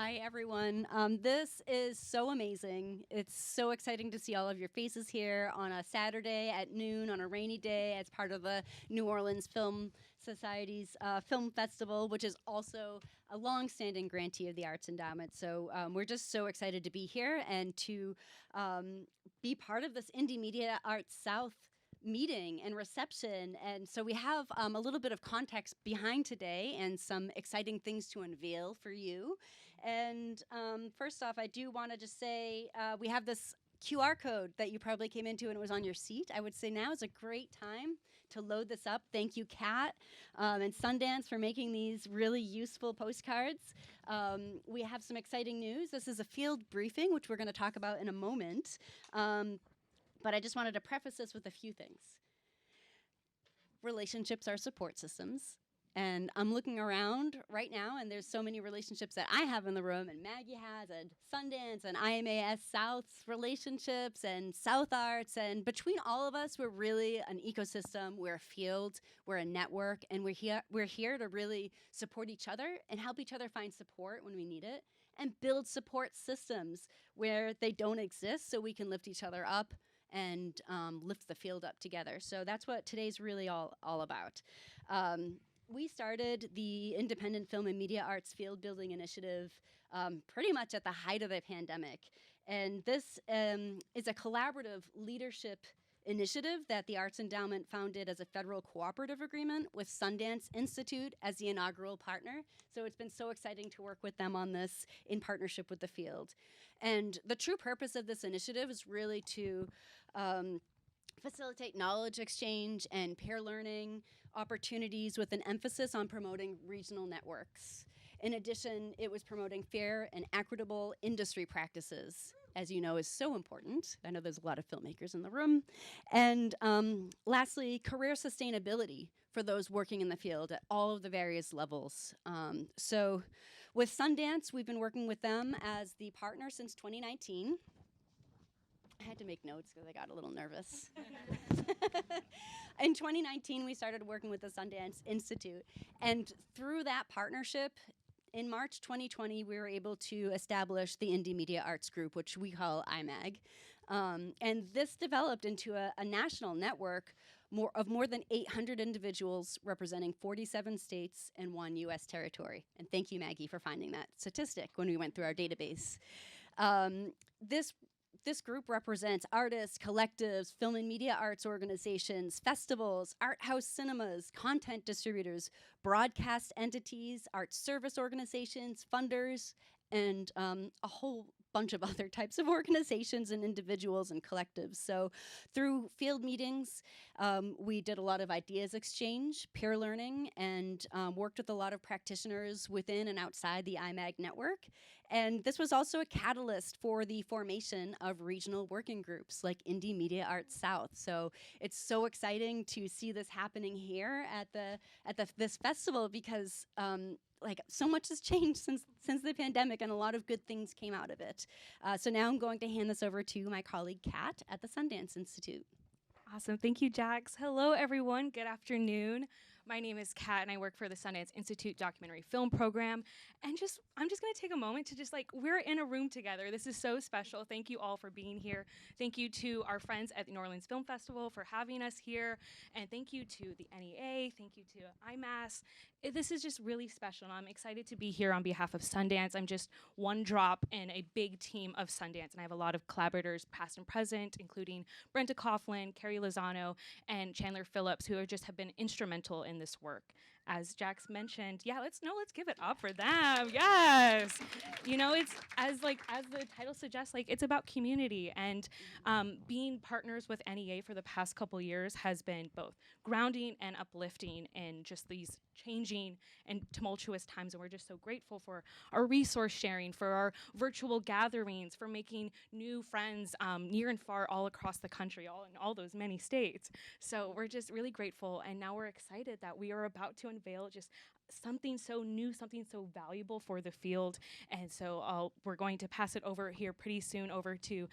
Hi, everyone. This is so amazing. It's so exciting to see all of your faces here on a Saturday at noon on a rainy day as part of the New Orleans Film Society's Film Festival, which is also a longstanding grantee of the Arts Endowment. So we're just so excited to be here and to be part of this Indie Media Arts South meeting and reception. And so we have a little bit of context behind today and some exciting things to unveil for you. And first off, I do want to just say we have this QR code that you probably came into and it was on your seat. I would say now is a great time to load this up. Thank you, Kat and Sundance, for making these really useful postcards. We have some exciting news. This is a field briefing, which we're going to talk about in a moment. But I just wanted to preface this with a few things. Relationships are support systems. And I'm looking around right now, and there's so many relationships that I have in the room, and Maggie has, and Sundance, and IMAS South's relationships, and South Arts. And between all of us, we're really an ecosystem. We're a field. We're a network. And we're here to really support each other and help each other find support when we need it, and build support systems where they don't exist so we can lift each other up and lift the field up together. So that's what today's really all about. We started the Independent Film and Media Arts Field Building Initiative pretty much at the height of the pandemic. And this is a collaborative leadership initiative that the Arts Endowment founded as a federal cooperative agreement with Sundance Institute as the inaugural partner. So it's been so exciting to work with them on this in partnership with the field. And the true purpose of this initiative is really to facilitate knowledge exchange and peer learning opportunities with an emphasis on promoting regional networks. In addition, it was promoting fair and equitable industry practices, as you know, is so important. I know there's a lot of filmmakers in the room. And lastly, career sustainability for those working in the field at all of the various levels. So with Sundance, we've been working with them as the partner since 2019. I had to make notes because I got a little nervous. In 2019, we started working with the Sundance Institute. And through that partnership, in March 2020, we were able to establish the Indie Media Arts Group, which we call IMAG. And this developed into a national network of more than 800 individuals representing 47 states and 1 US territory. And thank you, Maggie, for finding that statistic when we went through our database. This group represents artists, collectives, film and media arts organizations, festivals, art house cinemas, content distributors, broadcast entities, art service organizations, funders, and a whole bunch of other types of organizations and individuals and collectives. So through field meetings, we did a lot of ideas exchange, peer learning, and worked with a lot of practitioners within and outside the IMAG network. And this was also a catalyst for the formation of regional working groups like Indie Media Arts South. So it's so exciting to see this happening here at this festival because like so much has changed since the pandemic, and a lot of good things came out of it. So now I'm going to hand this over to my colleague Kat at the Sundance Institute. Awesome, thank you, Jax. Hello, everyone. Good afternoon. My name is Kat, and I work for the Sundance Institute Documentary Film Program. And I'm just going to take a moment to we're in a room together. This is so special. Thank you all for being here. Thank you to our friends at the New Orleans Film Festival for having us here. And thank you to the NEA. Thank you to IMAS. This is just really special, and I'm excited to be here on behalf of Sundance. I'm just one drop in a big team of Sundance, and I have a lot of collaborators, past and present, including Brenda Coughlin, Carrie Lozano, and Chandler Phillips, who have been instrumental in this work. As Jax mentioned, let's give it up for them. Yes, it's as the title suggests, it's about community, and being partners with NEA for the past couple years has been both grounding and uplifting in just these changing and tumultuous times, and we're just so grateful for our resource sharing, for our virtual gatherings, for making new friends near and far all across the country, in all those many states. So we're just really grateful, and now we're excited that we are about to unveil just something so new, something so valuable for the field. And so we're going to pass it over here pretty soon over to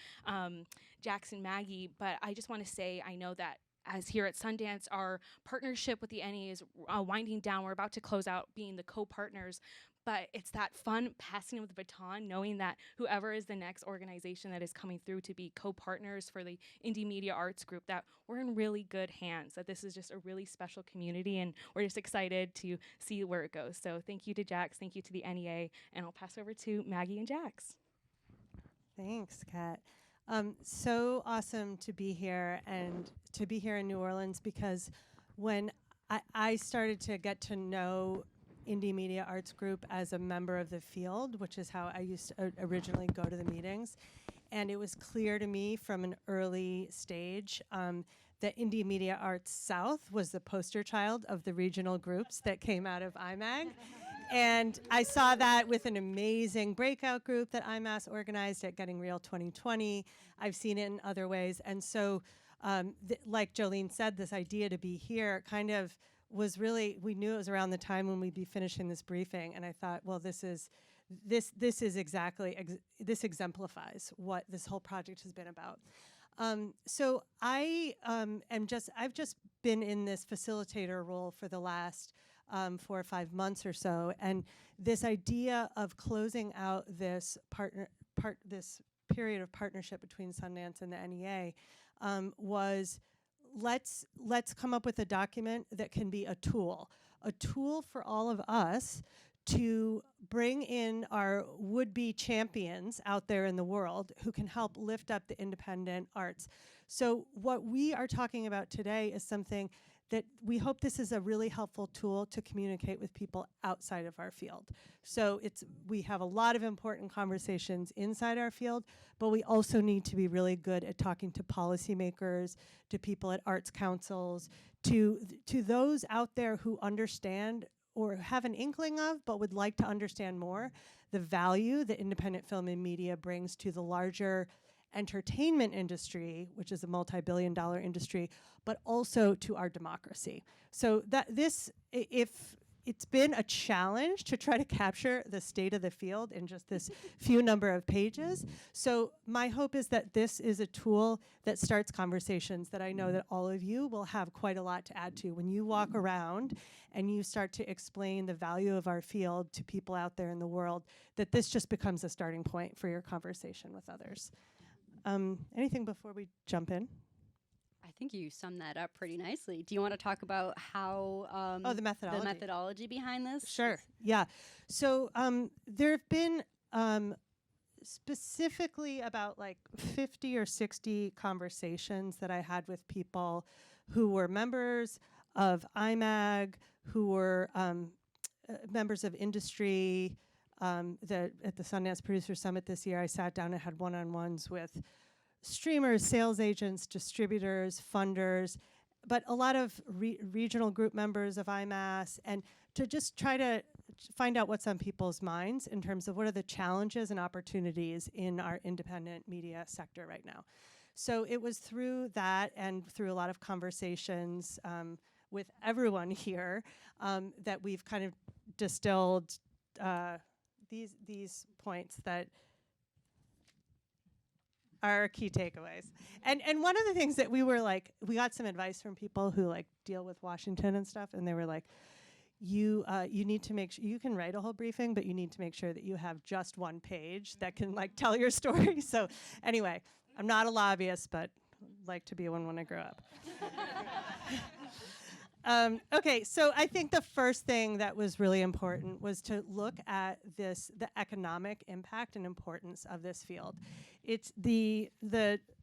Jax and Maggie, but I just want to say, I know that as here at Sundance, our partnership with the NEA is winding down. We're about to close out being the co-partners, but it's that fun passing of the baton, knowing that whoever is the next organization that is coming through to be co-partners for the Indie Media Arts Group, that we're in really good hands, that this is just a really special community, and we're just excited to see where it goes. So thank you to Jax, thank you to the NEA, and I'll pass over to Maggie and Jax. Thanks, Kat. So awesome to be here and to be here in New Orleans, because when I started to get to know Indie Media Arts Group as a member of the field, which is how I used to originally go to the meetings, and it was clear to me from an early stage that Indie Media Arts South was the poster child of the regional groups that came out of IMAG. And I saw that with an amazing breakout group that IMAS organized at Getting Real 2020. I've seen it in other ways. And so, like Jolene said, this idea to be here kind of was really, we knew it was around the time when we'd be finishing this briefing. And I thought, well, this exemplifies what this whole project has been about. So I've just been in this facilitator role for the last 4 or 5 months or so, and this idea of closing out this this period of partnership between Sundance and the NEA was let's come up with a document that can be a tool for all of us to bring in our would-be champions out there in the world who can help lift up the independent arts. So what we are talking about today is something that we hope this is a really helpful tool to communicate with people outside of our field. So we have a lot of important conversations inside our field, but we also need to be really good at talking to policymakers, to people at arts councils, to those out there who understand or have an inkling of, but would like to understand more, the value that independent film and media brings to the larger entertainment industry, which is a multi-billion-dollar industry, but also to our democracy. So if it's been a challenge to try to capture the state of the field in just this few number of pages. So my hope is that this is a tool that starts conversations that I know that all of you will have quite a lot to add to. When you walk around and you start to explain the value of our field to people out there in the world, that this just becomes a starting point for your conversation with others. Anything before we jump in? I think you summed that up pretty nicely. Do you want to talk about how the methodology behind this? Sure. Yeah. So there have been specifically about like 50 or 60 conversations that I had with people who were members of IMAG, who were members of industry. At the Sundance Producer Summit this year, I sat down and had one-on-ones with streamers, sales agents, distributors, funders, but a lot of regional group members of IMAS, and to just try to find out what's on people's minds in terms of what are the challenges and opportunities in our independent media sector right now. So it was through that and through a lot of conversations with everyone here that we've kind of distilled these points that are key takeaways. And one of the things that we got some advice from people who like deal with Washington and stuff, and they were like, you need to make sure you can write a whole briefing, but you need to make sure that you have just one page that can like tell your story. So anyway, I'm not a lobbyist, but like to be one when I grow up. Okay, so I think the first thing that was really important was to look at the economic impact and importance of this field. It's the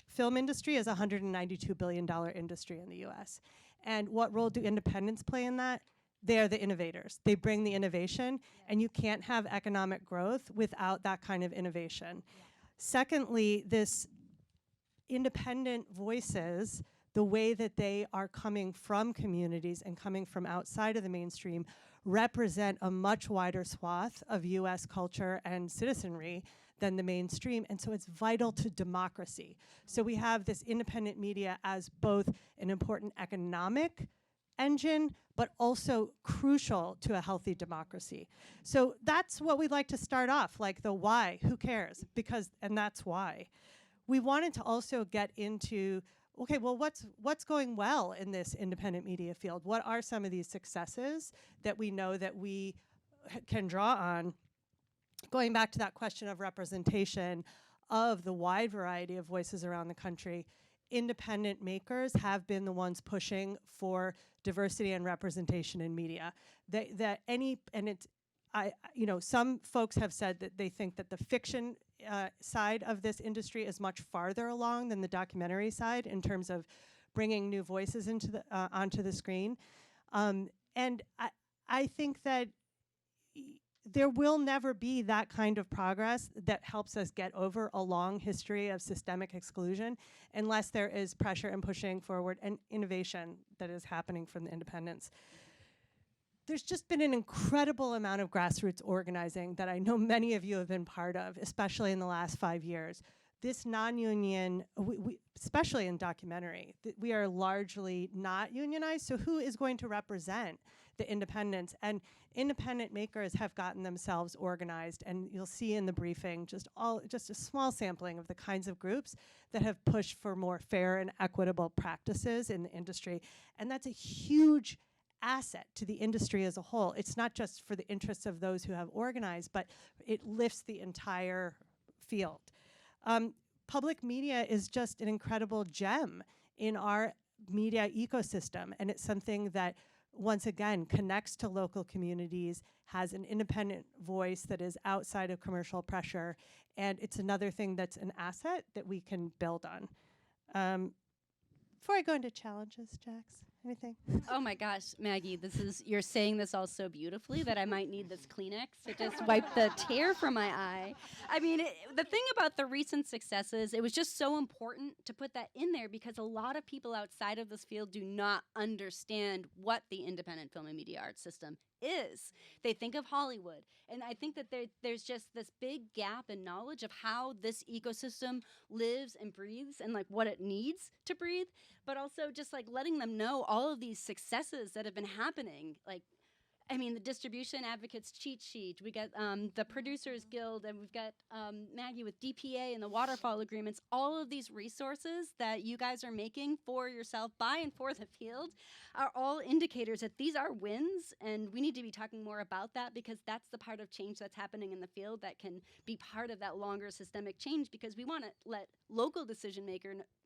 film industry is a $192 billion industry in the U.S. And what role do independents play in that? They are the innovators. They bring the innovation, and you can't have economic growth without that kind of innovation. Yeah. Secondly, this independent voices, the way that they are coming from communities and coming from outside of the mainstream, represent a much wider swath of U.S. culture and citizenry than the mainstream, and so it's vital to democracy. So we have this independent media as both an important economic engine, but also crucial to a healthy democracy. So that's what we'd like to start off, like the why, who cares? And that's why. We wanted to also get into, okay, well, what's going well in this independent media field? What are some of these successes that we know that we can draw on, going back to that question of representation of the wide variety of voices around the country, independent makers have been the ones pushing for diversity and representation in media. Some folks have said that they think that the fiction side of this industry is much farther along than the documentary side in terms of bringing new voices into the onto the screen. And I think that there will never be that kind of progress that helps us get over a long history of systemic exclusion unless there is pressure and pushing forward and innovation that is happening from the independents. There's just been an incredible amount of grassroots organizing that I know many of you have been part of, especially in the last 5 years. This non-union, especially in documentary, we are largely not unionized, so who is going to represent the independents? And independent makers have gotten themselves organized, and you'll see in the briefing just a small sampling of the kinds of groups that have pushed for more fair and equitable practices in the industry. And that's a huge asset to the industry as a whole. It's not just for the interests of those who have organized, but it lifts the entire field. Public media is just an incredible gem in our media ecosystem, and it's something that, once again, connects to local communities, has an independent voice that is outside of commercial pressure, and it's another thing that's an asset that we can build on. Before I go into challenges, Jax, anything? Oh my gosh, Maggie, you're saying this all so beautifully that I might need this Kleenex to just wipe the tear from my eye. I mean, the thing about the recent successes, it was just so important to put that in there because a lot of people outside of this field do not understand what the independent film and media arts system is. They think of Hollywood. And I think that there's just this big gap in knowledge of how this ecosystem lives and breathes and like what it needs to breathe, but also just like letting them know all of these successes that have been happening. Like, I mean, the Distribution Advocates cheat sheet, we got the Producers Guild, and we've got Maggie with DPA and the Waterfall Agreements. All of these resources that you guys are making for yourself, by and for the field, are all indicators that these are wins, and we need to be talking more about that because that's the part of change that's happening in the field that can be part of that longer systemic change, because we want to let local decision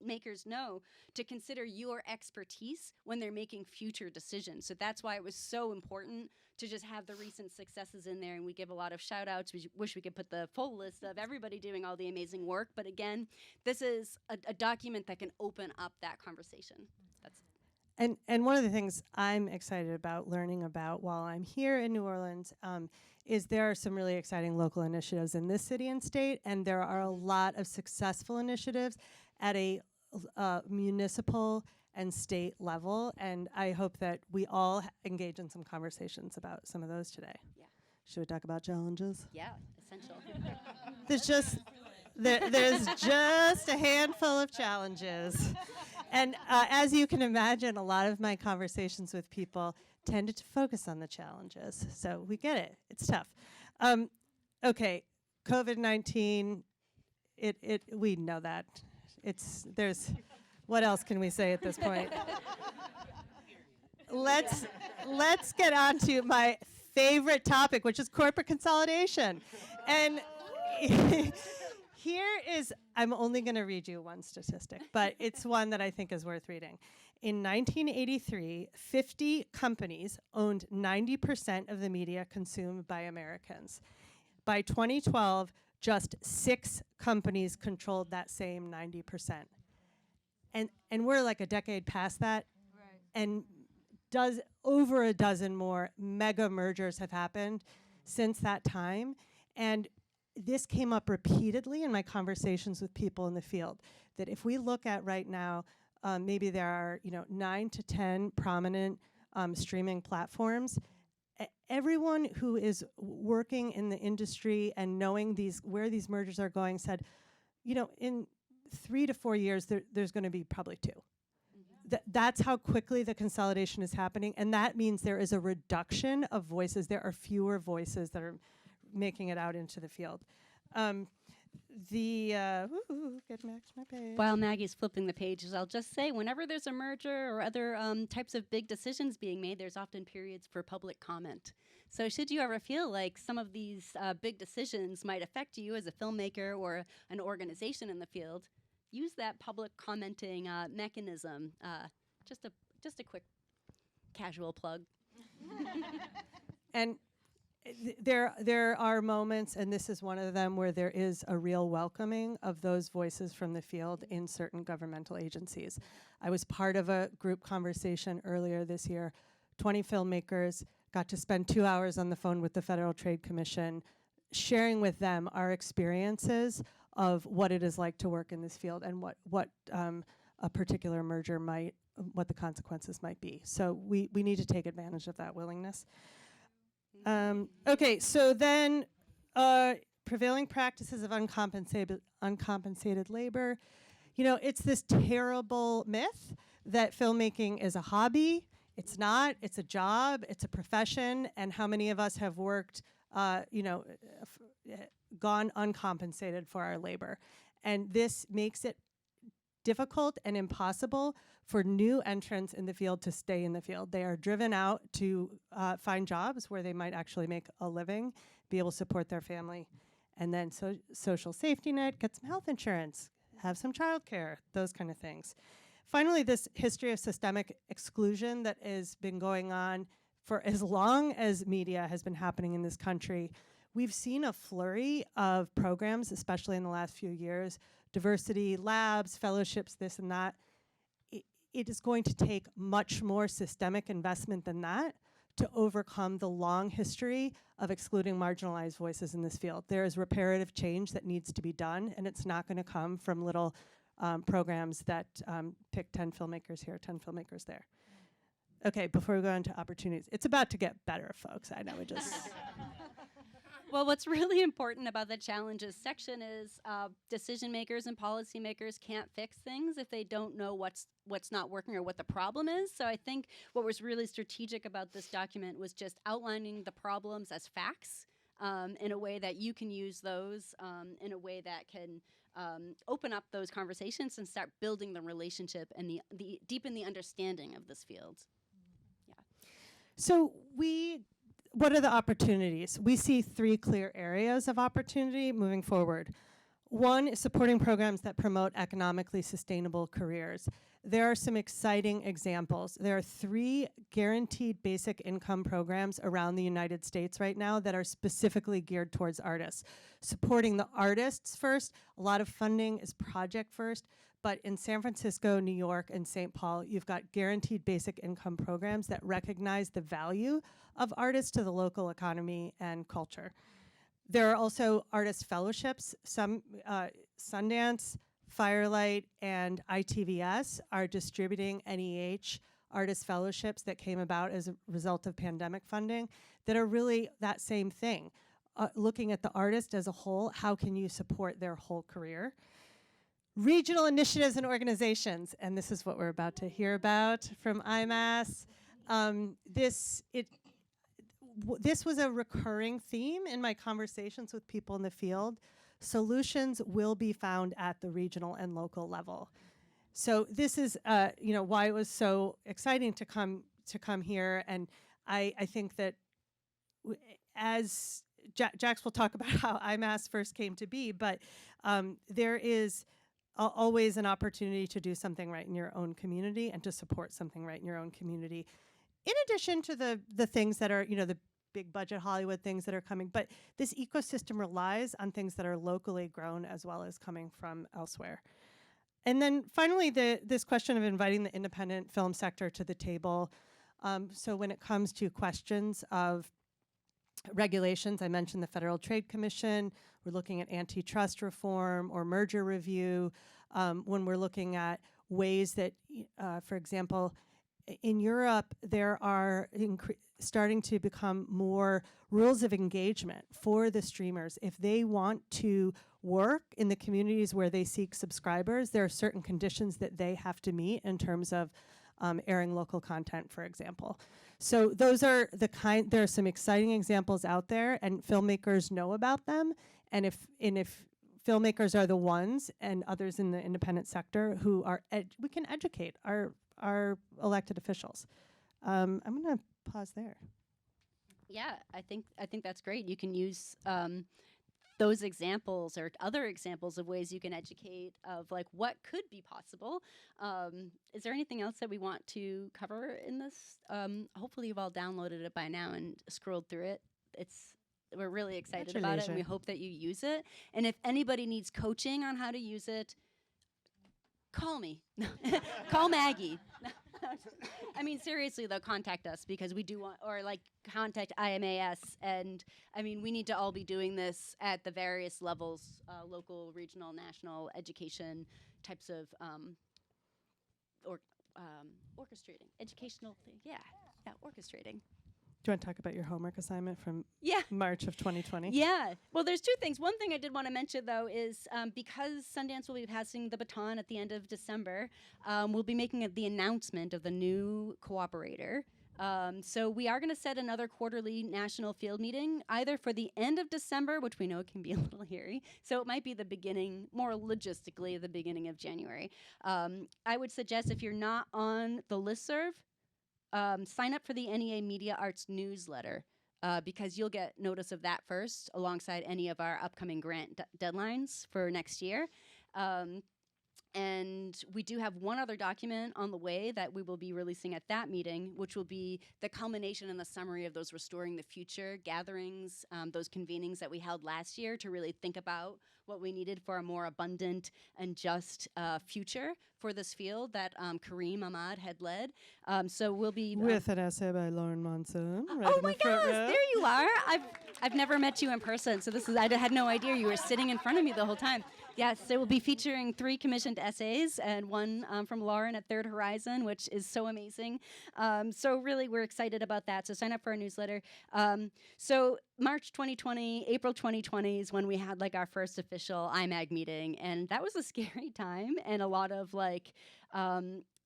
makers know to consider your expertise when they're making future decisions. So that's why it was so important to just have the recent successes in there, and we give a lot of shout outs. We wish we could put the full list of everybody doing all the amazing work, but again, this is a document that can open up that conversation. And one of the things I'm excited about learning about while I'm here in New Orleans is there are some really exciting local initiatives in this city and state, and there are a lot of successful initiatives at a municipal and state level, and I hope that we all engage in some conversations about some of those today. Yeah. Should we talk about challenges? Yeah, essential. There's just a handful of challenges. And as you can imagine, a lot of my conversations with people tended to focus on the challenges. So we get it. It's tough. Okay, COVID-19, we know that. What else can we say at this point? Let's get on to my favorite topic, which is corporate consolidation. And here is, I'm only going to read you one statistic, but it's one that I think is worth reading. In 1983, 50 companies owned 90% of the media consumed by Americans. By 2012, just 6 companies controlled that same 90%. And we're like a decade past that, right. And over a dozen more mega mergers have happened since that time. And this came up repeatedly in my conversations with people in the field, that if we look at right now, maybe there are 9 to 10 prominent streaming platforms. Everyone who is working in the industry and knowing where these mergers are going said, in 3 to 4 years, there's going to be probably 2. That's how quickly the consolidation is happening, and that means there is a reduction of voices. There are fewer voices that are making it out into the field. Get back to my page. While Maggie's flipping the pages, I'll just say, whenever there's a merger or other types of big decisions being made, there's often periods for public comment. So should you ever feel like some of these big decisions might affect you as a filmmaker or an organization in the field, use that public commenting mechanism. Just a quick casual plug. And there are moments, and this is one of them, where there is a real welcoming of those voices from the field in certain governmental agencies. I was part of a group conversation earlier this year. 20 filmmakers got to spend 2 hours on the phone with the Federal Trade Commission, sharing with them our experiences of what it is like to work in this field and what a particular merger might, what the consequences might be. So we need to take advantage of that willingness. Okay, so then prevailing practices of uncompensated labor. You know, it's this terrible myth that filmmaking is a hobby. It's not. It's a job. It's a profession. And how many of us have worked, gone uncompensated for our labor? And this makes it difficult and impossible for new entrants in the field to stay in the field. They are driven out to find jobs where they might actually make a living, be able to support their family, and then social safety net, get some health insurance, have some childcare, those kind of things. Finally, this history of systemic exclusion that has been going on for as long as media has been happening in this country. We've seen a flurry of programs, especially in the last few years, diversity labs, fellowships, this and that. It is going to take much more systemic investment than that to overcome the long history of excluding marginalized voices in this field. There is reparative change that needs to be done, and it's not going to come from little programs that pick 10 filmmakers here, 10 filmmakers there. Okay, before we go on to opportunities, it's about to get better, folks. I know we just... Well, what's really important about the challenges section is decision makers and policymakers can't fix things if they don't know what's not working or what the problem is. So I think what was really strategic about this document was just outlining the problems as facts in a way that you can use those in a way that can open up those conversations and start building the relationship and the deepen the understanding of this field. Yeah. So what are the opportunities? We see 3 clear areas of opportunity moving forward. One is supporting programs that promote economically sustainable careers. There are some exciting examples. There are 3 guaranteed basic income programs around the United States right now that are specifically geared towards artists. Supporting the artists first, a lot of funding is project first, but in San Francisco, New York, and St. Paul, you've got guaranteed basic income programs that recognize the value of artists to the local economy and culture. There are also artist fellowships. Some Sundance, Firelight, and ITVS are distributing NEH artist fellowships that came about as a result of pandemic funding that are really that same thing. Looking at the artist as a whole, how can you support their whole career? Regional initiatives and organizations, and this is what we're about to hear about from IMAS. This was a recurring theme in my conversations with people in the field. Solutions will be found at the regional and local level. So this is, why it was so exciting to come here. And I think that as Jax will talk about how IMAS first came to be, but there is always an opportunity to do something right in your own community and to support something right in your own community. In addition to the things that are, the big budget Hollywood things that are coming, but this ecosystem relies on things that are locally grown as well as coming from elsewhere. And then finally, this question of inviting the independent film sector to the table. So when it comes to questions of regulations, I mentioned the Federal Trade Commission. We're looking at antitrust reform or merger review. When we're looking at ways that, for example, in Europe, there are starting to become more rules of engagement for the streamers. If they want to work in the communities where they seek subscribers, there are certain conditions that they have to meet in terms of airing local content, for example. So those are there are some exciting examples out there, and filmmakers know about them. And if filmmakers are the ones, and others in the independent sector who are, we can educate our elected officials. I'm going to pause there. Yeah, I think that's great. You can use those examples or other examples of ways you can educate of like what could be possible. Is there anything else that we want to cover in this? Hopefully, you've all downloaded it by now and scrolled through it. It's We're really excited about it, and we hope that you use it. And if anybody needs coaching on how to use it, call me. Call Maggie. I mean, seriously, though, contact us because we do want, or like contact IMAS. And I mean, we need to all be doing this at the various levels, local, regional, national, education types of or orchestrating, educational thing. Yeah, orchestrating. Do you want to talk about your homework assignment from Yeah. March of 2020? Yeah. Well, there's two things. One thing I did want to mention, though, is because Sundance will be passing the baton at the end of December, we'll be making the announcement of the new cooperator. So we are going to set another quarterly national field meeting, either for the end of December, which we know can be a little hairy, so it might be the beginning, more logistically, the beginning of January. I would suggest if you're not on the listserv, sign up for the NEA Media Arts newsletter because you'll get notice of that first alongside any of our upcoming grant deadlines for next year. And we do have one other document on the way that we will be releasing at that meeting, which will be the culmination and the summary of those Restoring the Future gatherings, those convenings that we held last year to really think about what we needed for a more abundant and just future for this field that Kareem Ahmad had led. So we'll be with an essay by Lauren Monson. Right oh in my the front gosh, row. there you are. I've never met you in person, so I had no idea you were sitting in front of me the whole time. Yes, it will be featuring 3 commissioned essays and one from Lauren at Third Horizon, which is so amazing. So really, we're excited about that. So sign up for our newsletter. So March 2020, April 2020 is when we had like our first official IMAG meeting, and that was a scary time and a lot of like.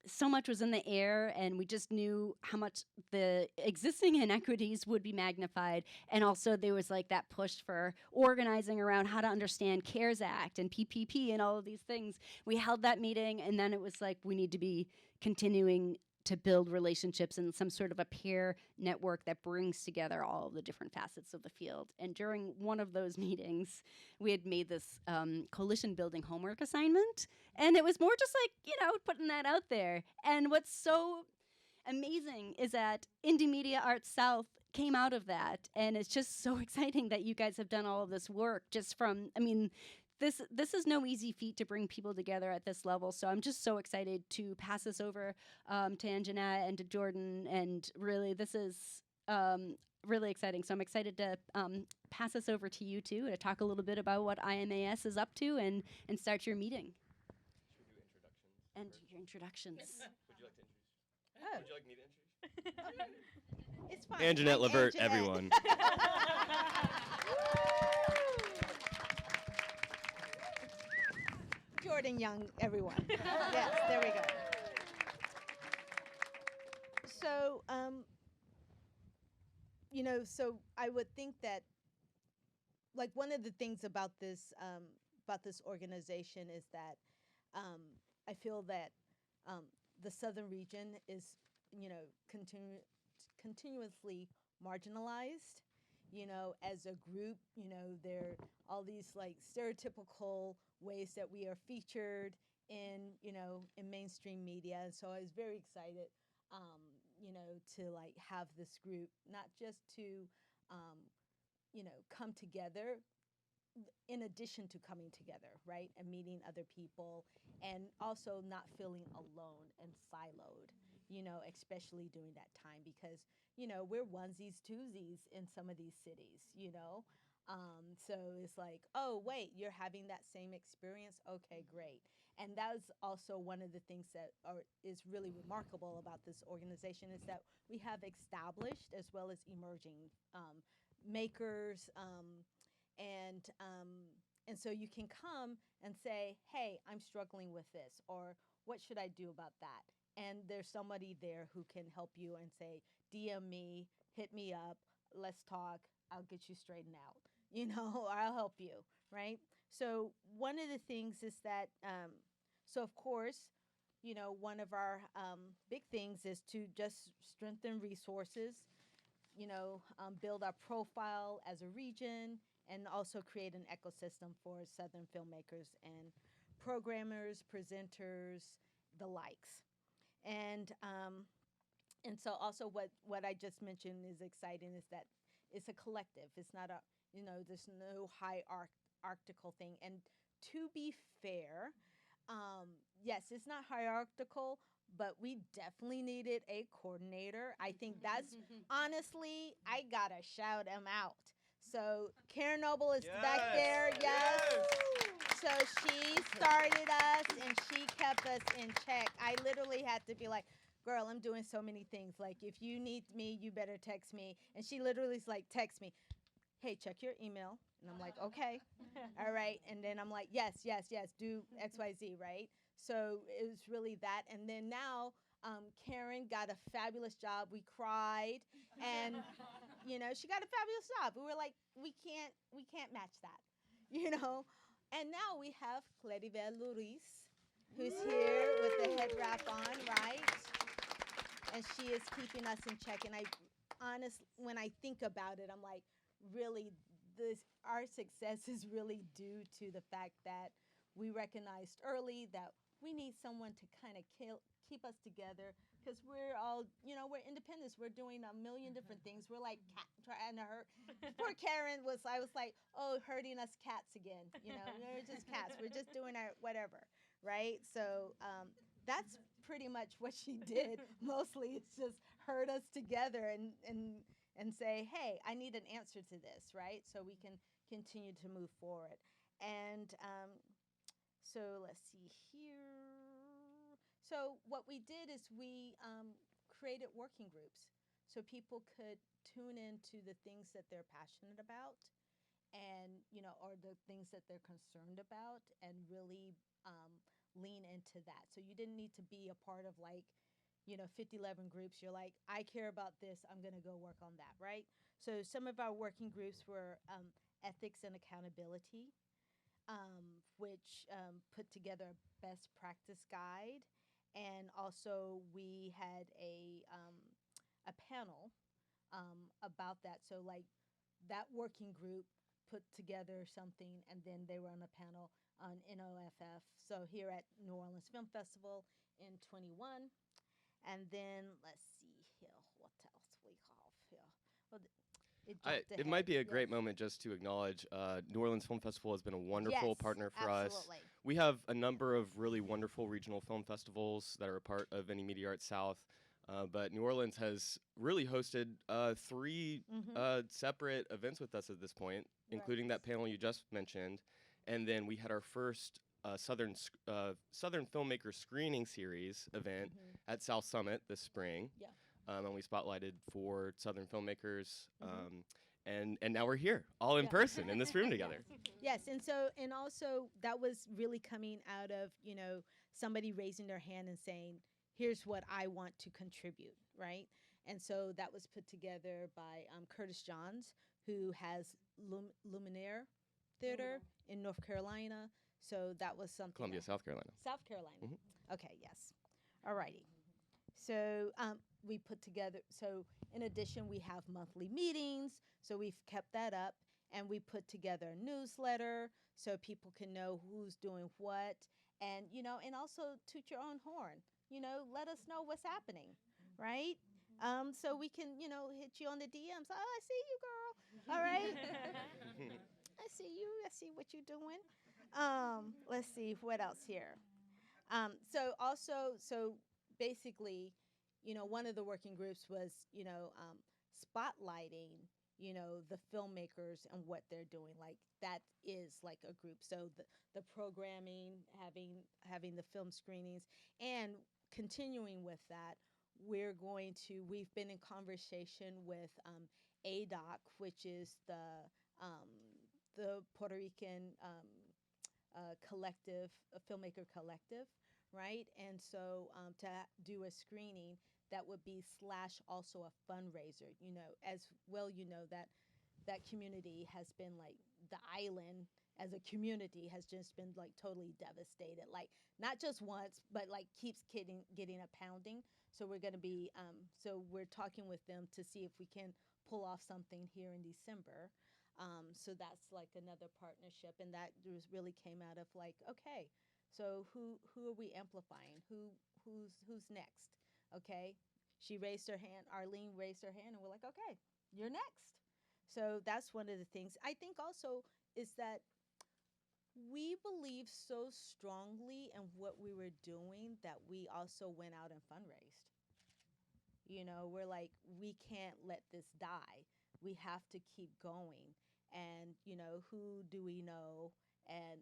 So much was in the air, and we just knew how much the existing inequities would be magnified. And also there was like that push for organizing around how to understand CARES Act and PPP and all of these things. We held that meeting, and then it was like we need to be continuing to build relationships and some sort of a peer network that brings together all of the different facets of the field. And during one of those meetings, we had made this coalition building homework assignment. And it was more just like, putting that out there. And what's so amazing is that Indie Media Arts South came out of that. And it's just so exciting that you guys have done all of this work just from, this is no easy feat to bring people together at this level. So I'm just so excited to pass this over to Anjanette and to Jordan. And really, this is really exciting. So I'm excited to pass this over to you two to talk a little bit about what IMAS is up to and start your meeting. Should we do introductions? And your introductions. Would you like to introduce? Would you like me to introduce? It's fine. Anjanette, I'm Lavert, Anjanette. everyone. Jordan Young, everyone. Yes, there we go. So, so I would think that, like, one of the things about this organization is that I feel that the southern region is, continuously marginalized. As a group, there are all these like stereotypical ways that we are featured in mainstream media. And so I was very excited, to like have this group, not just to, come together in addition to coming together, right? And meeting other people and also not feeling alone and siloed, especially during that time because, we're onesies, twosies in some of these cities, So it's like, oh, wait, you're having that same experience? Okay, great. And that's also one of the things that is really remarkable about this organization is that we have established as well as emerging makers, and so you can come and say, hey, I'm struggling with this, or what should I do about that? And there's somebody there who can help you and say, DM me, hit me up, let's talk, I'll get you straightened out, or I'll help you, right? So one of the things is that, so of course, one of our big things is to just strengthen resources build our profile as a region, and also create an ecosystem for Southern filmmakers and programmers, presenters, the likes. And so also what I just mentioned is exciting is that it's a collective. It's not there's no hierarchical thing. And to be fair, yes, it's not hierarchical, but we definitely needed a coordinator. I think that's honestly, I gotta shout him out. So Karen Noble is back there. Yes. So she started us and she kept us in check. I literally had to be like, girl, I'm doing so many things. Like, if you need me, you better text me. And she literally is like, text me, hey, check your email. And I'm like, okay, all right. And then I'm like, yes, do X, Y, Z, right? So it was really that. And then now Karen got a fabulous job. We cried, and she got a fabulous job. We were like, we can't match that, And now we have Claribel Luis, who's here with the head wrap on, right? And she is keeping us in check. And when I think about it, I'm like, really, our success is really due to the fact that we recognized early that we need someone to kind of keep us together, because we're all, we're independents. We're doing a million different things. We're like trying to hurt. Poor Karen I was like, oh, hurting us cats again. We're just cats. We're just doing our whatever, right? So that's pretty much what she did. Mostly it's just herd us together and say, hey, I need an answer to this, right? So we can continue to move forward. And so let's see here. So what we did is we created working groups so people could tune into the things that they're passionate about, and or the things that they're concerned about, and really lean into that. So you didn't need to be a part of 50-11 groups. You're like, I care about this, I'm going to go work on that, right? So some of our working groups were ethics and accountability, which put together a best practice guide. And also we had a panel about that. So that working group put together something, and then they were on a panel on NOFF. So here at New Orleans Film Festival in 21. And then let's see here, what else we have here. Well, it might be a great moment just to acknowledge New Orleans Film Festival has been a wonderful partner for us. We have a number of really wonderful regional film festivals that are a part of Any Media Arts South, but New Orleans has really hosted 3 separate events with us at this point, including that panel you just mentioned. And then we had our first Southern Filmmaker Screening Series event at South Summit this spring. Yeah. And we spotlighted 4 Southern filmmakers, and now we're here, all in person, in this room together. Yes, and also that was really coming out of somebody raising their hand and saying, here's what I want to contribute, right? And so that was put together by Curtis Johns, who has Luminaire Theater in North Carolina. So that was something. Columbia, South Carolina. South Carolina. Okay, yes. All righty. So we put together, so in addition, we have monthly meetings. So we've kept that up, and we put together a newsletter so people can know who's doing what, and and also toot your own horn. Let us know what's happening, right? So we can hit you on the DMs. Oh, I see you, girl. All right. I see you. I see what you're doing. Let's see what else here. So basically, one of the working groups was, spotlighting, the filmmakers and what they're doing. Like, that is like a group. So the programming, having the film screenings, and continuing with that, we've been in conversation with ADOC, which is the Puerto Rican collective, a filmmaker collective, right? And so to do a screening that would be / also a fundraiser, as well, that community has been like, the island as a community has just been like totally devastated, like not just once, but like keeps getting a pounding. So we're going to be, so we're talking with them to see if we can pull off something here in December. So that's like another partnership, and that really came out of like, okay, so who are we amplifying? Who's next? Okay, she raised her hand. Arlene raised her hand, and we're like, okay, you're next. So that's one of the things. I think also is that we believe so strongly in what we were doing that we also went out and fundraised. You know, we're like, we can't let this die. We have to keep going. And, you know, who do we know and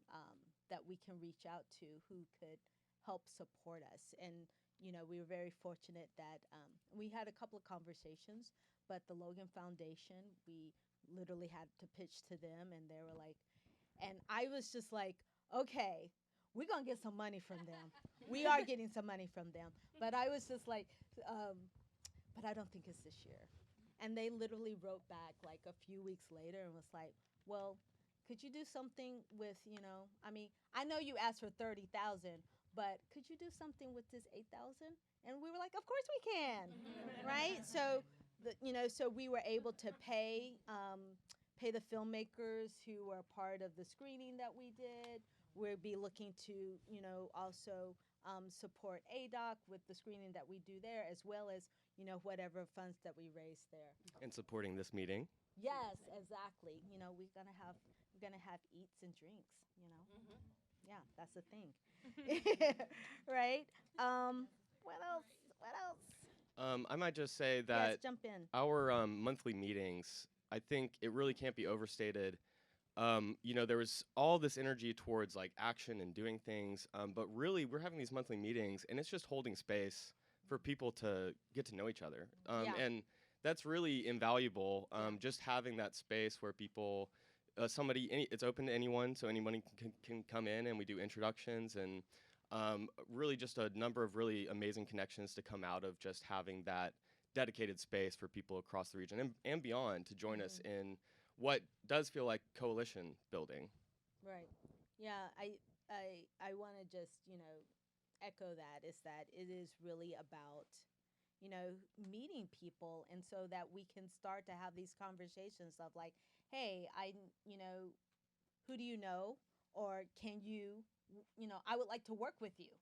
that we can reach out to who could help support us? And, you know, we were very fortunate that we had a couple of conversations, but the Logan Foundation, we literally had to pitch to them, and they were like, and I was just like, okay, we're going to get some money from them. We are getting some money from them. But I was just like, but I don't think it's this year. And they literally wrote back like a few weeks later and was like, well, could you do something with, you know, I mean, I know you asked for 30,000, but could you do something with this 8,000? And we were like, of course we can, right? So, you know, so we were able to pay the filmmakers who were part of the screening that we did. We'll be looking to, you know, also support ADOC with the screening that we do there, as well as, you know, whatever funds that we raise there. And supporting this meeting. Yes, exactly. You know, we're gonna have eats and drinks. You know, yeah, that's the thing, right? What else? What else? I might just say that Yes, jump in. our monthly meetings, I think it really can't be overstated. You know, there was all this energy towards like action and doing things, but really we're having these monthly meetings, and it's just holding space for people to get to know each other. And that's really invaluable. Just having that space where people, it's open to anyone, so anyone can come in, and we do introductions, and really just a number of really amazing connections to come out of just having that dedicated space for people across the region and beyond to join us in what does feel like coalition building. Right. Yeah, I want to just, you know, echo that, is that it is really about, you know, meeting people, and so that we can start to have these conversations of like, hey, you know, who do you know, or can you, you know, I would like to work with you,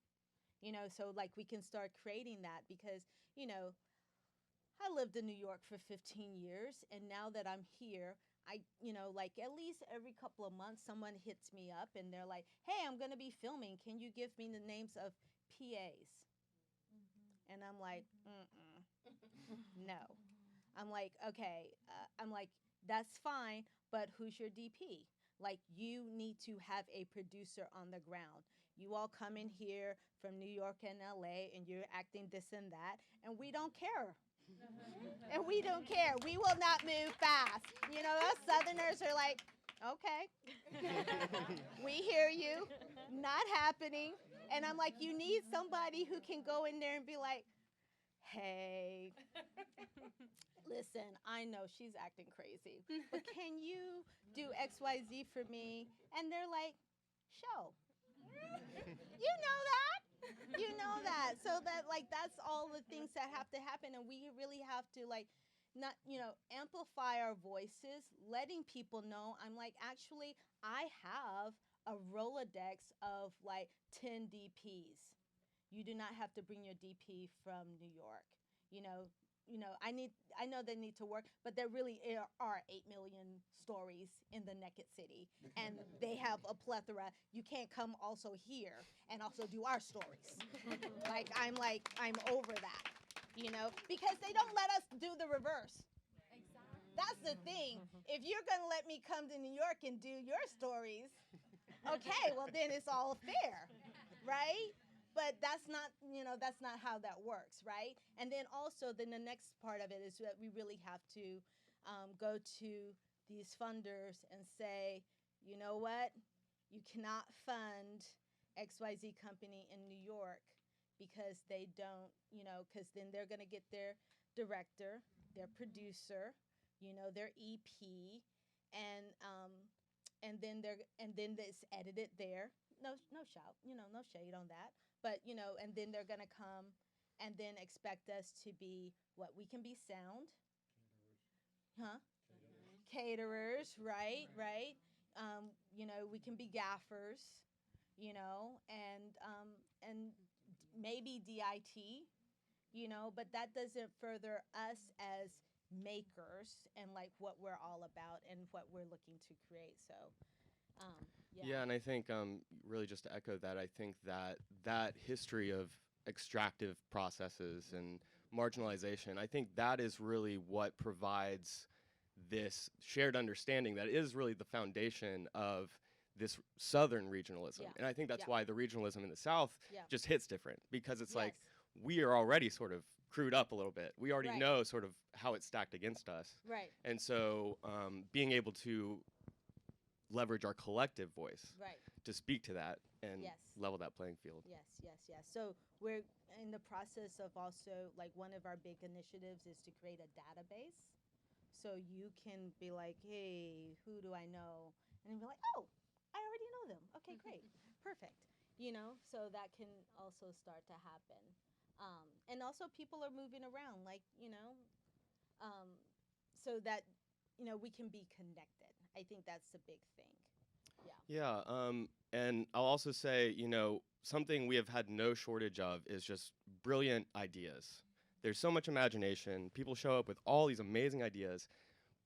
you know, so like we can start creating that, because, you know, I lived in New York for 15 years, and now that I'm here, I, you know, like at least every couple of months, someone hits me up and they're like, hey, I'm going to be filming. Can you give me the names of PAs? And I'm like, no. I'm like, okay. I'm like, that's fine, but who's your DP? Like, you need to have a producer on the ground. You all come in here from New York and LA, and you're acting this and that, and we don't care. And we don't care. We will not move fast. You know, us Southerners are like, okay, we hear you, not happening. And I'm like, you need somebody who can go in there and be like, hey, listen, I know she's acting crazy, but can you do XYZ for me? And they're like, show. You know that. You know that. So that, like, that's all the things that have to happen. And we really have to, like, not, you know, amplify our voices, letting people know. I'm like, actually, I have a Rolodex of like 10 DPs. You do not have to bring your DP from New York. You know, I know they need to work, but there really are 8 million stories in the Naked City, and they have a plethora. You can't come also here and also do our stories. I'm over that, you know, because they don't let us do the reverse. Exactly. That's the thing. If you're gonna let me come to New York and do your stories, okay, well then it's all fair, right? But that's not, you know, that's not how that works, right? And then also, then the next part of it is that we really have to go to these funders and say, you know what? You cannot fund XYZ company in New York because they don't, you know, because then they're going to get their director, their producer, you know, their EP, and then it's edited there. No shout, you know, no shade on that. But, you know, and then they're going to come and then expect us to be what? We can be sound. huh? Caterers, right, right. We can be gaffers, and maybe DIT, but that doesn't further us as makers and like what we're all about and what we're looking to create. So, Yeah, and I think really just to echo that, I think that history of extractive processes and marginalization, I think that is really what provides this shared understanding that is really the foundation of this Southern regionalism. Yeah. And I think that's Yeah. why the regionalism in the South Yeah. just hits different, because it's like Yes. we are already sort of crewed up a little bit. We already Right. know sort of how it's stacked against us. Right, And so being able to leverage our collective voice right. to speak to that and Yes. level that playing field. Yes, yes, yes. So we're in the process of also, like, one of our big initiatives is to create a database. So you can be like, hey, who do I know? And then be like, oh, I already know them. Okay, great. Perfect. So that can also start to happen. And also people are moving around, like, so that, we can be connected. I think that's the big thing. Yeah. Yeah, and I'll also say, something we have had no shortage of is just brilliant ideas. There's so much imagination. People show up with all these amazing ideas,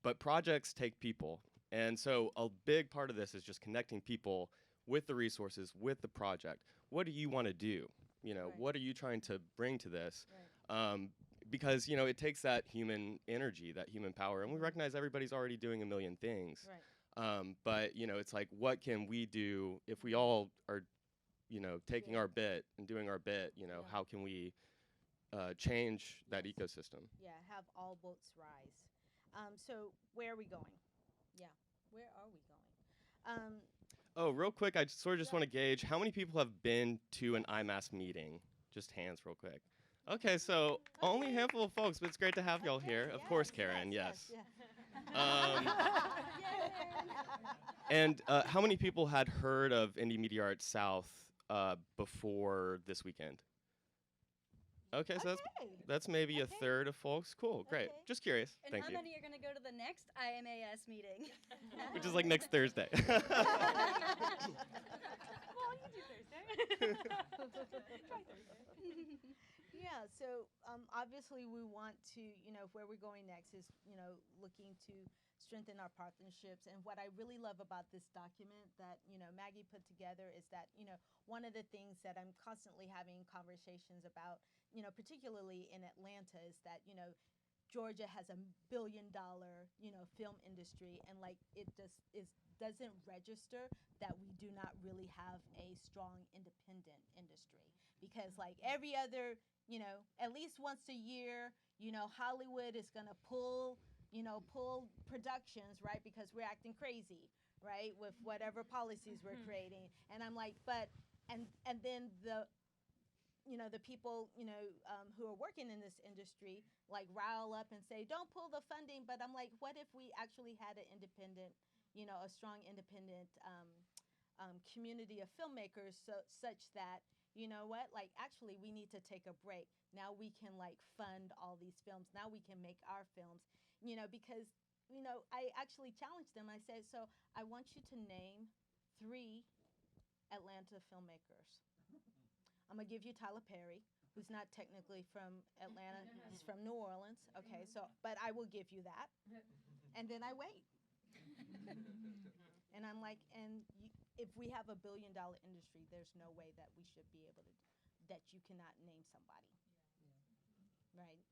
but projects take people. And so a big part of this is just connecting people with the resources, with the project. What do you want to do? Right. What are you trying to bring to this? Right. Because, it takes that human energy, that human power, and we recognize everybody's already doing a million things. Right. But it's like, what can we do if we all are, taking Yeah. our bit and doing our bit? Yeah. How can we change that Yes. ecosystem? Yeah, have all boats rise. So where are we going? Yeah, where are we going? Oh, real quick, I sort of just Yeah. want to gauge how many people have been to an IMAS meeting. Just hands, real quick. Okay, so only a handful of folks, but it's great to have y'all here. Of course, Karen. Yes. And how many people had heard of Indie Media Arts South before this weekend? Okay, so that's maybe a third of folks. Cool, great. Okay. Just curious. And Thank how you. many are going to go to the next IMAS meeting? Which is like next Thursday. Well, you do Thursday. Try Thursday. Yeah, so obviously we want to, where we're going next is, looking to strengthen our partnerships. And what I really love about this document that, Maggie put together is that, one of the things that I'm constantly having conversations about, particularly in Atlanta, is that, Georgia has $1 billion, film industry, and like it just doesn't register that we do not really have a strong independent industry, because like every other, at least once a year, Hollywood is gonna pull productions, right? Because we're acting crazy, right, with whatever policies we're creating. And I'm like, but and then the people, who are working in this industry, like rile up and say, don't pull the funding. But I'm like, what if we actually had an independent, a strong independent community of filmmakers, such that, like actually we need to take a break. Now we can like fund all these films. Now we can make our films, because, I actually challenged them. I said, so I want you to name 3 Atlanta filmmakers. I'm gonna give you Tyler Perry, who's not technically from Atlanta. He's from New Orleans. Okay, so, but I will give you that. And then I wait. And I'm like, if we have $1 billion industry, there's no way that we should be able to, that you cannot name somebody. Right?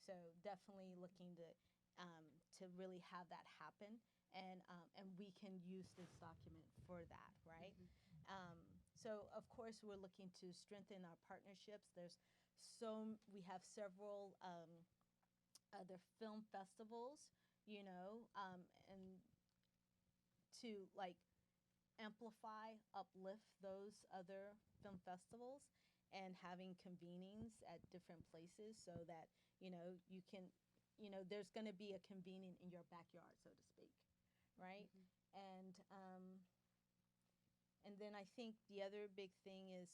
So definitely looking to really have that happen. And we can use this document for that, right? So of course we're looking to strengthen our partnerships. We have several other film festivals, and to like amplify, uplift those other film festivals, and having convenings at different places so that, you can, there's going to be a convening in your backyard, so to speak, right? And then I think the other big thing is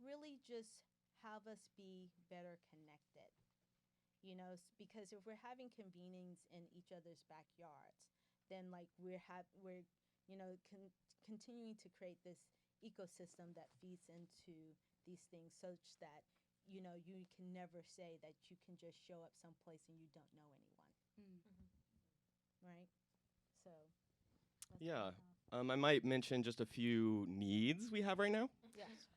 really just have us be better connected. because if we're having convenings in each other's backyards, then like we're continuing to create this ecosystem that feeds into these things, such that you can never say that you can just show up someplace and you don't know anyone, right? So that's Yeah. how- I might mention just a few needs we have right now. Yes.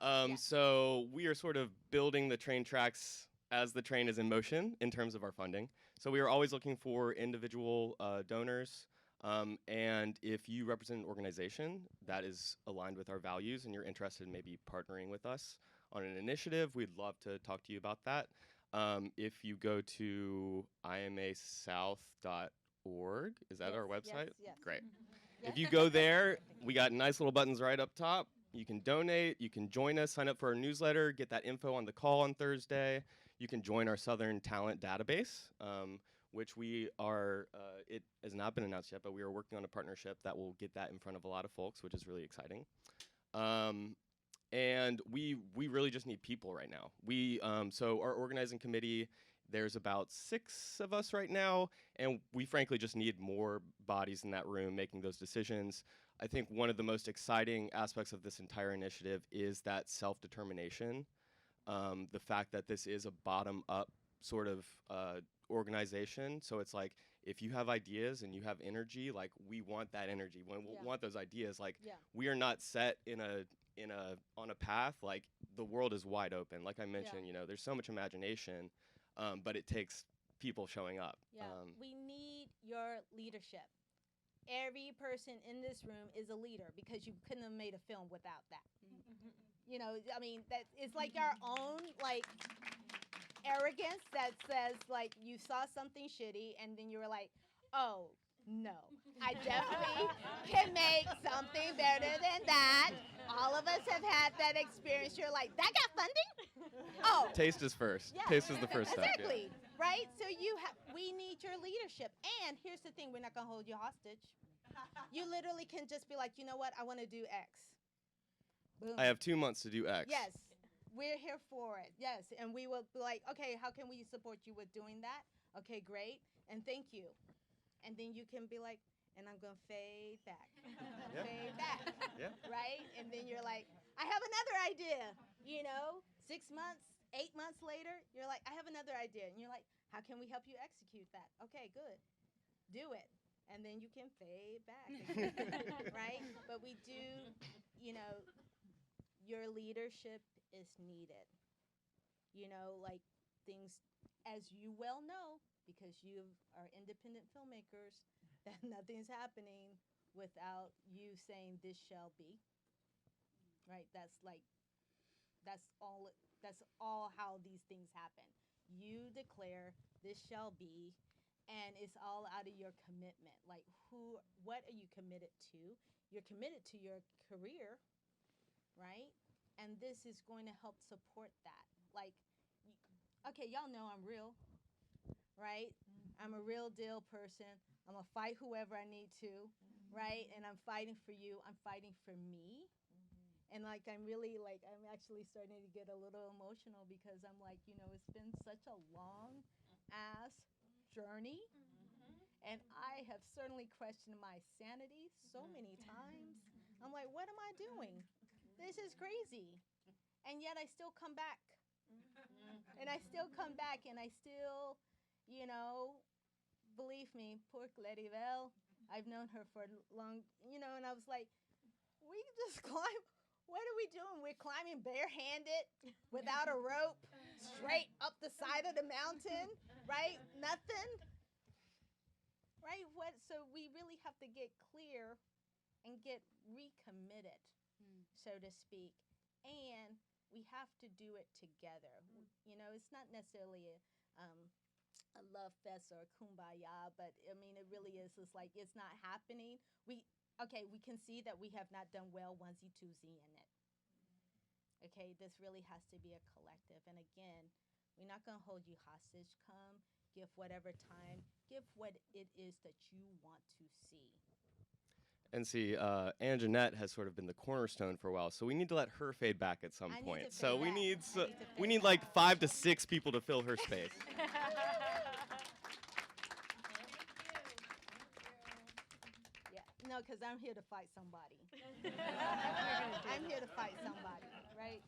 So we are sort of building the train tracks as the train is in motion in terms of our funding. So we are always looking for individual donors. And if you represent an organization that is aligned with our values and you're interested in maybe partnering with us on an initiative, we'd love to talk to you about that. If you go to imasouth.org, is that our website? Yes. Great. Yes. If you go there, we got nice little buttons right up top. You can donate, you can join us, sign up for our newsletter, get that info on the call on Thursday. You can join our Southern Talent Database, which we are, it has not been announced yet, but we are working on a partnership that will get that in front of a lot of folks, which is really exciting. And we really just need people right now. So our organizing committee, there's about 6 of us right now, and we frankly just need more bodies in that room making those decisions. I think one of the most exciting aspects of this entire initiative is that self-determination. The fact that this is a bottom-up sort of organization. So it's like, if you have ideas and you have energy, like we want that energy. We want those ideas. Like we are not set on a path. Like the world is wide open. Like I mentioned, there's so much imagination, but it takes people showing up. We need your leadership. Every person in this room is a leader, because you couldn't have made a film without that. I mean, that it's like our own like arrogance that says like you saw something shitty and then you were like, oh no, I definitely can make something better than that. All of us have had that experience. You're like, that got funding? Oh, Taste is first. yeah. Taste is the first step. Exactly. Right? So we need your leadership. And here's the thing, we're not gonna hold you hostage. You literally can just be like, you know what, I want to do X. Boom. I have 2 months to do X. Yes, we're here for it. Yes, and we will be like, okay, how can we support you with doing that? Okay, great, and thank you. And then you can be like, and I'm gonna fade back, fade back, right? And then you're like, I have another idea. 6 months, 8 months later, you're like, I have another idea, and you're like, how can we help you execute that? Okay, good, do it. And then you can fade back again, right? But we do, your leadership is needed. Like things, as you well know, because you are independent filmmakers, that nothing's happening without you saying this shall be, right? That's all how these things happen. You declare this shall be, and it's all out of your commitment. Like what are you committed to? You're committed to your career, right? And this is going to help support that. Like, okay, y'all know I'm real, right? I'm a real deal person. I'm gonna fight whoever I need to, right? And I'm fighting for you. I'm fighting for me. And like, I'm actually starting to get a little emotional, because I'm like, it's been such a long ass journey. And I have certainly questioned my sanity so many times. I'm like, what am I doing? This is crazy. And yet I still come back. And I still come back, and I still, believe me, poor Claribel, I've known her for long, and I was like, we just climb. What are we doing? We're climbing barehanded without a rope, straight up the side of the mountain, right? Nothing. Right? So we really have to get clear and get recommitted, so to speak. And we have to do it together. It's not necessarily a love fest or a kumbaya, but I mean, it really is. It's like, it's not happening. We can see that we have not done well onesie-twosie in it. Okay, this really has to be a collective. And again, we're not going to hold you hostage. Come, give whatever time, give what it is that you want to see. And see, Anjanette has sort of been the cornerstone for a while, so we need to let her fade back at some point. So we need like 5 to 6 people to fill her space. No, because I'm here to fight somebody. I'm here to fight somebody, right?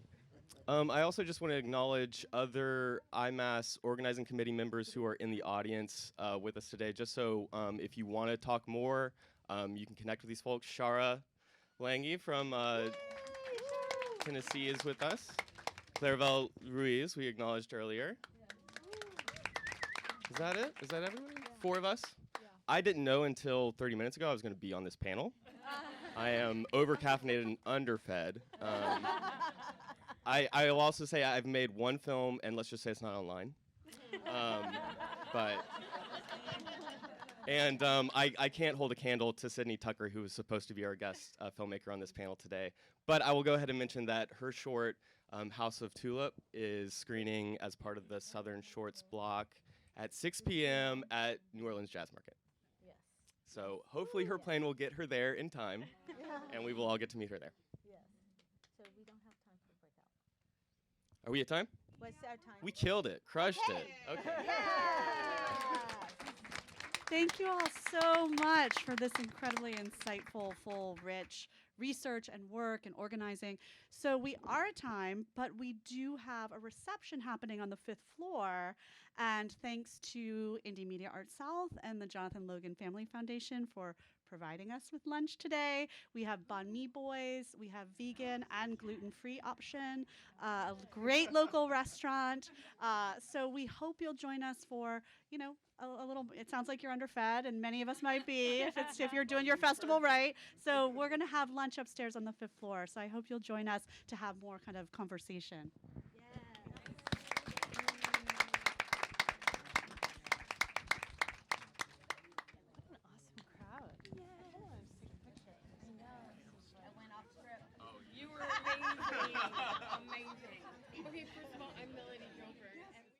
I also just want to acknowledge other IMAS organizing committee members who are in the audience with us today. Just so if you want to talk more, you can connect with these folks. Shara Lange from Tennessee is with us. Clairvel Ruiz, we acknowledged earlier. Is that it? Is that everyone? Yeah. 4 of us? Yeah. I didn't know until 30 minutes ago I was going to be on this panel. I am over-caffeinated and underfed. I'll also say I've made 1 film, and let's just say it's not online. I can't hold a candle to Sydney Tucker, who was supposed to be our guest filmmaker on this panel today. But I will go ahead and mention that her short, House of Tulip, is screening as part of the Southern Shorts block at 6 p.m. at New Orleans Jazz Market. Yes. So hopefully her plane will get her there in time, and we will all get to meet her there. Yes. So we don't have time for breakout. Are we at time? What's our time? We killed it, crushed it. Okay. Thank you all so much for this incredibly insightful, full, rich research and work and organizing. So we are at time, but we do have a reception happening on the 5th floor. And thanks to Indie Media Arts South and the Jonathan Logan Family Foundation for providing us with lunch today. We have Banh Mi Boys, we have vegan and gluten-free option, a great local restaurant. So we hope you'll join us for, you know, a little, it sounds like you're underfed, and many of us might be if you're doing your festival right. So we're gonna have lunch upstairs on the 5th floor. So I hope you'll join us to have more kind of conversation.